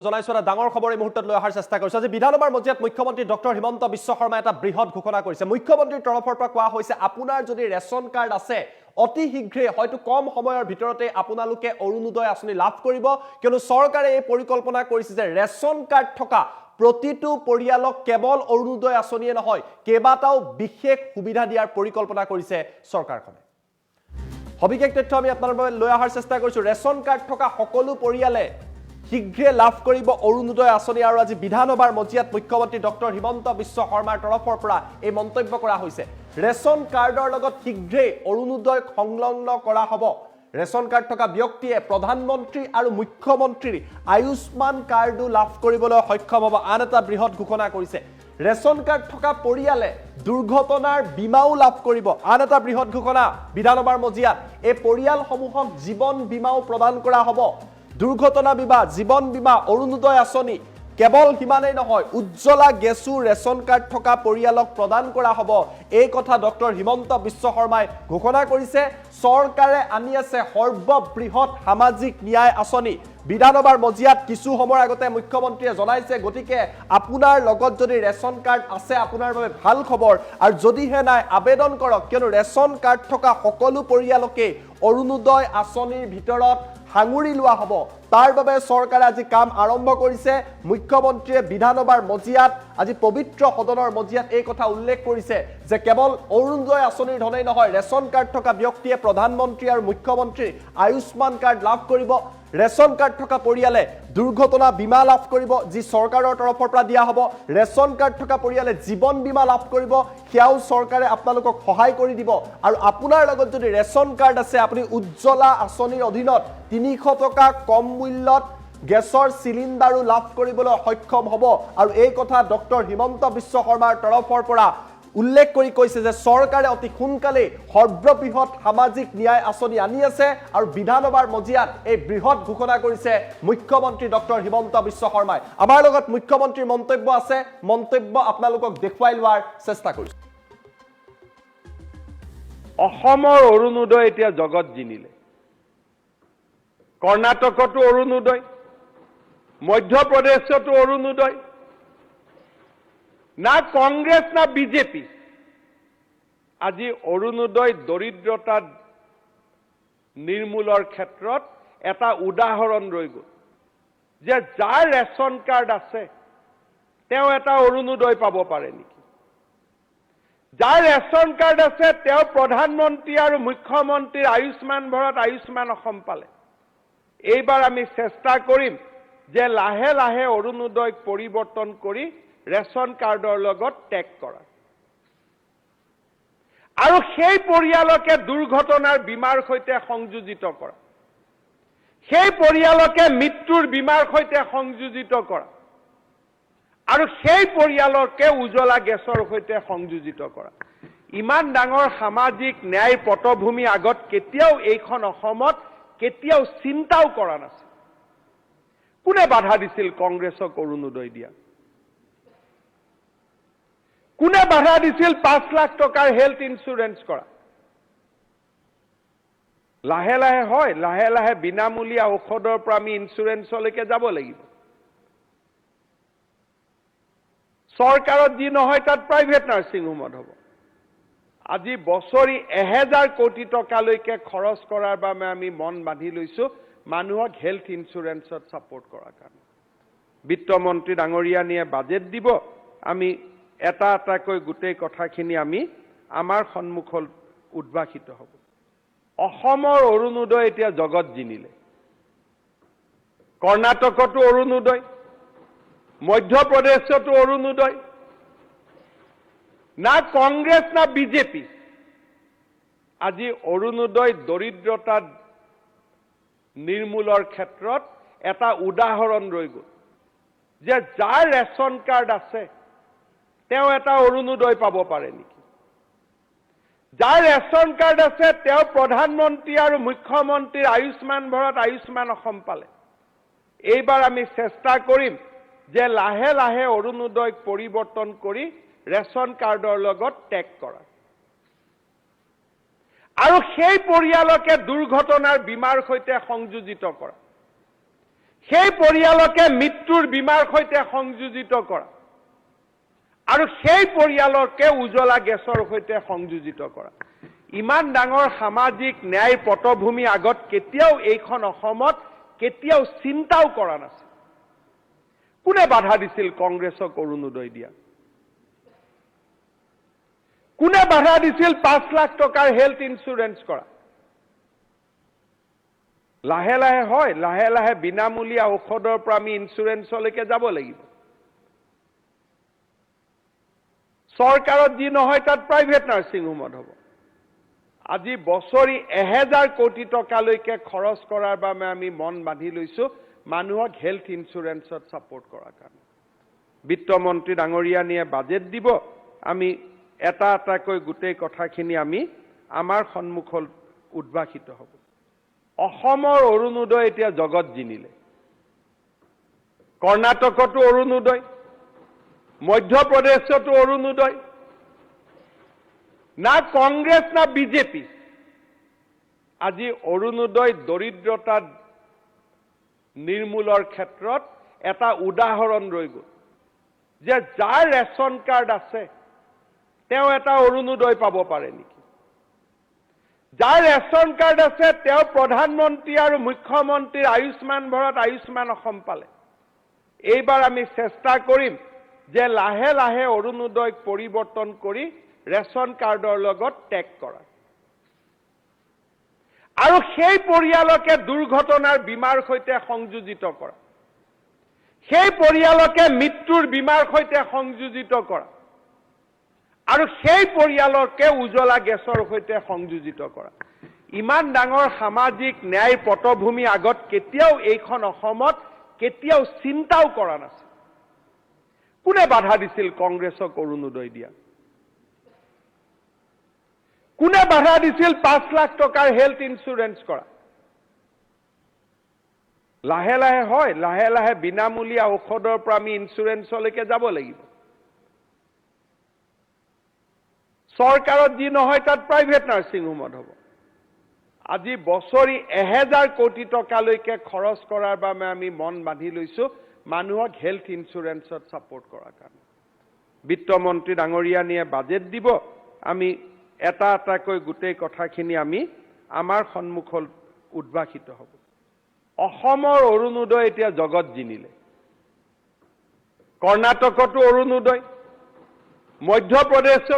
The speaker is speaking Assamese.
জনাইছো এটা ডাঙৰ খবৰ এই মুহূৰ্তত লৈ অহাৰ চেষ্টা কৰিছো। আজি বিধানসভাৰ মজিয়াত মুখ্যমন্ত্ৰী ডক্টৰ হিমন্ত বিশ্ব শৰ্মাই এটা বৃহৎ ঘোষণা কৰিছে। মুখ্যমন্ত্ৰীৰ তৰফৰ পৰা কোৱা হৈছে আপোনাৰ যদি ৰেচন কাৰ্ড আছে অতি শীঘ্ৰে হয়তো কম সময়ৰ ভিতৰতে আপোনালোকে অৰুণোদয় আঁচনি লাভ কৰিব, কিয়নো চৰকাৰে এই পৰিকল্পনা কৰিছে যে ৰেচন কাৰ্ড থকা প্ৰতিটো পৰিয়ালক কেৱল অৰুণোদয় আঁচনিয়ে নহয় কেইবাটাও বিশেষ সুবিধা দিয়াৰ পৰিকল্পনা কৰিছে চৰকাৰখনে। সবিশেষ তথ্য আমি আপোনাৰ বাবে লৈ অহাৰ চেষ্টা কৰিছো। ৰেচন কাৰ্ড থকা সকলো পৰিয়ালে শীঘ্ৰে লাভ কৰিব অৰুণোদয় আঁচনি আৰু আজি বিধানসভাৰ মজিয়াত মুখ্যমন্ত্ৰী ডক্টৰ হিমন্ত বিশ্ব শৰ্মাৰ তৰফৰ পৰা এই মন্তব্য কৰা হৈছে। ৰেচন কাৰ্ডৰ লগত শীঘ্ৰে অৰুণোদয় সংলগ্ন কৰা হ'ব। ৰেচন কাৰ্ড থকা ব্যক্তিয়ে প্ৰধানমন্ত্ৰী আৰু মুখ্যমন্ত্ৰীৰ আয়ুষ্মান কাৰ্ডো লাভ কৰিবলৈ সক্ষম হ'ব। আন এটা বৃহৎ ঘোষণা কৰিছে। ৰেচন কাৰ্ড থকা পৰিয়ালে দুৰ্ঘটনাৰ বীমাও লাভ কৰিব। আন এটা বৃহৎ ঘোষণা বিধানসভাৰ মজিয়াত। এই পৰিয়ালসমূহক জীৱন বীমাও প্ৰদান কৰা হ'ব। দুৰ্ঘটনা বীমা, জীৱন বীমা, অৰুণোদয় আঁচনি কেৱল সিমানেই নহয়, উজ্জ্বলা গেছো ৰেচন কাৰ্ড থকা পৰিয়ালক প্ৰদান কৰা হ'ব। এই কথা ডক্টৰ হিমন্ত বিশ্ব শৰ্মাই ঘোষণা কৰিছে। চৰকাৰে আনি আছে সৰ্ববৃহৎ সামাজিক ন্যায় আঁচনি। বিধানসভাৰ মজিয়াত কিছু সময়ৰ আগতে মুখ্যমন্ত্ৰীয়ে জনাইছে, গতিকে আপোনাৰ লগত যদি ৰেচন কাৰ্ড আছে আপোনাৰ বাবে ভাল খবৰ, আৰু যদিহে নাই আবেদন কৰক, কিয়নো ৰেচন কাৰ্ড থকা সকলো পৰিয়ালকে অৰুণোদয় আঁচনিৰ ভিতৰত সাঙুৰি লোৱা হ'ব। তাৰ বাবে চৰকাৰে আজি কাম আৰম্ভ কৰিছে। মুখ্যমন্ত্ৰীয়ে বিধানসভাৰ মজিয়াত আজি পবিত্ৰ সদনৰ মজিয়াত এই কথা উল্লেখ কৰিছে যে কেৱল অৰুণোদয় আঁচনিৰ ধনেই নহয়, ৰেচন কাৰ্ড থকা ব্যক্তিয়ে প্ৰধানমন্ত্ৰী আৰু মুখ্যমন্ত্ৰীৰ আয়ুষ্মান কাৰ্ড লাভ কৰিব। ৰেচন কাৰ্ড থকা পৰিয়ালে দুৰ্ঘটনা বীমা লাভ কৰিব, যি চৰকাৰৰ তৰফৰ পৰা দিয়া হ'ব। ৰেচন কাৰ্ড থকা পৰিয়ালে জীৱন বীমা লাভ কৰিব, সেয়াও চৰকাৰে আপোনালোকক সহায় কৰি দিব। আৰু আপোনাৰ লগত যদি ৰেচন কাৰ্ড আছে, আপুনি উজ্জ্বলা আঁচনিৰ অধীনত 300 টকা কম মূল্যত গেছৰ চিলিণ্ডাৰো লাভ কৰিবলৈ সক্ষম হ'ব। আৰু এই কথা ডক্টৰ হিমন্ত বিশ্ব শৰ্মাৰ তৰফৰ পৰা উল্লেখ কৰি কৈছে যে চৰকাৰে অতি সোনকালে সৰ্ববৃহৎ সামাজিক ন্যায় আঁচনি আনি আছে। আৰু বিধানসভাৰ মজিয়াত এই বৃহৎ ঘোষণা কৰিছে মুখ্যমন্ত্ৰী ডক্টৰ হিমন্ত বিশ্ব শৰ্মাই। আমাৰ লগত মুখ্যমন্ত্ৰীৰ মন্তব্য আছে, মন্তব্য আপোনালোকক দেখুৱাই লোৱাৰ চেষ্টা কৰিছো। অসমৰ অৰুণোদয় এতিয়া জগত জিনিলে। কৰ্ণাটকতো অৰুণোদয়, মধ্যপ্ৰদেশতো অৰুণোদয়। না কংগ্ৰেছ না বিজেপি আজি অৰুণোদয় দৰিদ্ৰতা নিৰ্মূলৰ ক্ষেত্ৰত এটা উদাহৰণ ৰৈ গ'ল যে যাৰ ৰেচন কাৰ্ড আছে তেওঁ এটা অৰুণোদয় পাব পাৰে নেকি। যাৰ ৰেচন কাৰ্ড আছে তেওঁ প্ৰধানমন্ত্ৰী আৰু মুখ্যমন্ত্ৰীৰ আয়ুষ্মান ভাৰত, আয়ুষ্মান অসম পালে। এইবাৰ আমি চেষ্টা কৰিম যে লাহে লাহে অৰুণোদয়ক পৰিৱৰ্তন কৰি ৰেচন কাৰ্ডৰ লগত টেগ কৰা, আৰু সেই পৰিয়ালকে দুৰ্ঘটনাৰ বীমাৰ সৈতে সংযোজিত কৰা, সেই পৰিয়ালকে মৃত্যুৰ বীমাৰ সৈতে সংযোজিত কৰা, আৰু সেই পৰিয়ালকে উজ্জ্বলা গেছৰ সৈতে সংযোজিত কৰা। ইমান ডাঙৰ সামাজিক ন্যায় পটভূমি আগত কেতিয়াও এইখন অসমত কেতিয়াও চিন্তাও কৰা নাছিল। কোনে বাধা দিছিল কংগ্ৰেছক অৰুণোদয় দিয়া? কোনে বাধা দিছিল 5 লাখ টকাৰ হেল্থ ইন্সুৰেন্স কৰা? লাহে লাহে হয়, লাহে লাহে বিনামূলীয়া ঔষধৰ পৰা আমি ইন্সুৰেন্সলৈকে যাব লাগিব। চৰকাৰত যি নহয় তাত প্ৰাইভেট নাৰ্ছিং হোমত হ'ব। আজি বছৰি 1000 কোটি টকালৈকে খৰচ কৰাৰ বাবে আমি মন বান্ধি লৈছো মানুহক হেল্থ ইন্সুৰেন্সত ছাপোৰ্ট কৰাৰ কাৰণে। বিত্তমন্ত্ৰী ডাঙৰীয়ানীয়ে বাজেট দিব, আমি এটা এটাকৈ গোটেই কথাখিনি আমি আমাৰ সন্মুখত উদ্ভাসিত হ'ব। অসমৰ অৰুণোদয় এতিয়া জগত জিনিলে। কৰ্ণাটকতো অৰুণোদয়, মধ্যপ্ৰদেশতো অৰুণোদয়। না কংগ্ৰেছ না বিজেপি আজি অৰুণোদয় দৰিদ্ৰতা নিৰ্মূলৰ ক্ষেত্ৰত এটা উদাহৰণ ৰৈ গ'ল যে যাৰ ৰেচন কাৰ্ড আছে তেওঁ এটা অৰুণোদয় পাব পাৰে নেকি। যাৰ ৰেচন কাৰ্ড আছে তেওঁ প্ৰধানমন্ত্ৰী আৰু মুখ্যমন্ত্ৰীৰ আয়ুষ্মান ভাৰত, আয়ুষ্মান অসম পালে। এইবাৰ আমি চেষ্টা কৰিম যে লাহে লাহে অৰুণোদয়ক পৰিৱৰ্তন কৰি ৰেচন কাৰ্ডৰ লগত টেগ কৰা, আৰু সেই পৰিয়ালকে দুৰ্ঘটনাৰ বীমাৰ সৈতে সংযোজিত কৰা, সেই পৰিয়ালকে মৃত্যুৰ বীমাৰ সৈতে সংযোজিত কৰা আৰু সেই পৰিয়ালকে উজ্বলা গেছৰ সৈতে সংযোজিত কৰা ইমান ডাঙৰ সামাজিক ন্যায় পটভূমি আগত কেতিয়াও এইখন অসমত কেতিয়াও চিন্তাও কৰা নাছিল কোনে বাধা দিছিল কংগ্ৰেছক অৰুণোদয় দিয়া কোনে বাধা দিছিল 5 লাখ টকাৰ হেল্থ ইন্সুৰেন্স কৰা লাহে লাহে হয় লাহে লাহে বিনামূলীয়া ঔষধৰ পৰা আমি ইন্সুৰেন্সলৈকে যাব লাগিব চৰকাৰত যি নহয় তাত প্ৰাইভেট নাৰ্ছিং হোমত হ'ব আজি বছৰি 1000 কোটি টকালৈকে খৰচ কৰাৰ বাবে আমি মন বান্ধি লৈছো মানুহক হেল্থ ইন্সুৰেন্সত সাপোৰ্ট কৰাৰ কাৰণে বিত্তমন্ত্ৰী ডাঙৰীয়ানিয়ে বাজেট দিব আমি এটা এটাকৈ গোটেই কথাখিনি আমি আমাৰ সন্মুখত উদ্ভাসিত হ'ব অসমৰ অৰুণোদয় এতিয়া জগত জিনিলে কৰ্ণাটকতো অৰুণোদয় মধ্যপ্ৰদেশতো অৰুণোদয় না কংগ্ৰেছ না বিজেপি আজি অৰুণোদয় দৰিদ্ৰতা নিৰ্মূলৰ ক্ষেত্ৰত এটা উদাহৰণ ৰৈ গ'ল যে যাৰ ৰেচন কাৰ্ড আছে তেওঁ এটা অৰুণোদয় পাব পাৰে নেকি যাৰ ৰেচন কাৰ্ড আছে তেওঁ প্ৰধানমন্ত্ৰী আৰু মুখ্যমন্ত্ৰীৰ আয়ুষ্মান ভাৰত আয়ুষ্মান অসম পালে এইবাৰ আমি চেষ্টা কৰিম যে লাহে লাহে অৰুণোদয়ক পৰিৱৰ্তন কৰি ৰেচন কাৰ্ডৰ লগত টেগ কৰা আৰু সেই পৰিয়ালকে দুৰ্ঘটনাৰ বীমাৰ সৈতে সংযোজিত কৰা সেই পৰিয়ালকে মৃত্যুৰ বীমাৰ সৈতে সংযোজিত কৰা আৰু সেই পৰিয়ালকে উজ্বলা গেছৰ সৈতে সংযোজিত কৰা ইমান ডাঙৰ সামাজিক ন্যায় পটভূমি আগত কেতিয়াও এইখন অসমত কেতিয়াও চিন্তাও কৰা নাছিল কোনে বাধা দিছিল কংগ্ৰেছক অৰুণোদয় দিয়া কোনে বাধা দিছিল 5 লাখ টকাৰ হেল্থ ইন্সুৰেন্স কৰা লাহে লাহে হয় লাহে লাহে বিনামূলীয়া ঔষধৰ পৰা আমি ইন্সুৰেন্সলৈকে যাব লাগিব চৰকাৰত যি নহয় তাত প্ৰাইভেট নাৰ্ছিং হোমত হ'ব আজি বছৰি 1000 কোটি টকালৈকে খৰচ কৰাৰ বাবে আমি মন বান্ধি লৈছো মানুহক হেল্থ ইন্সুৰেন্সত সাপোৰ্ট কৰাৰ কাৰণে বিত্তমন্ত্ৰী ডাঙৰীয়ানিয়ে বাজেট দিব আমি এটা এটাকৈ গোটেই কথাখিনি আমি আমাৰ সন্মুখত উদ্ভাসিত হ'ব অসমৰ অৰুণোদয় এতিয়া জগত জিনিলে কৰ্ণাটকতো অৰুণোদয় মধ্যপ্ৰদেশতো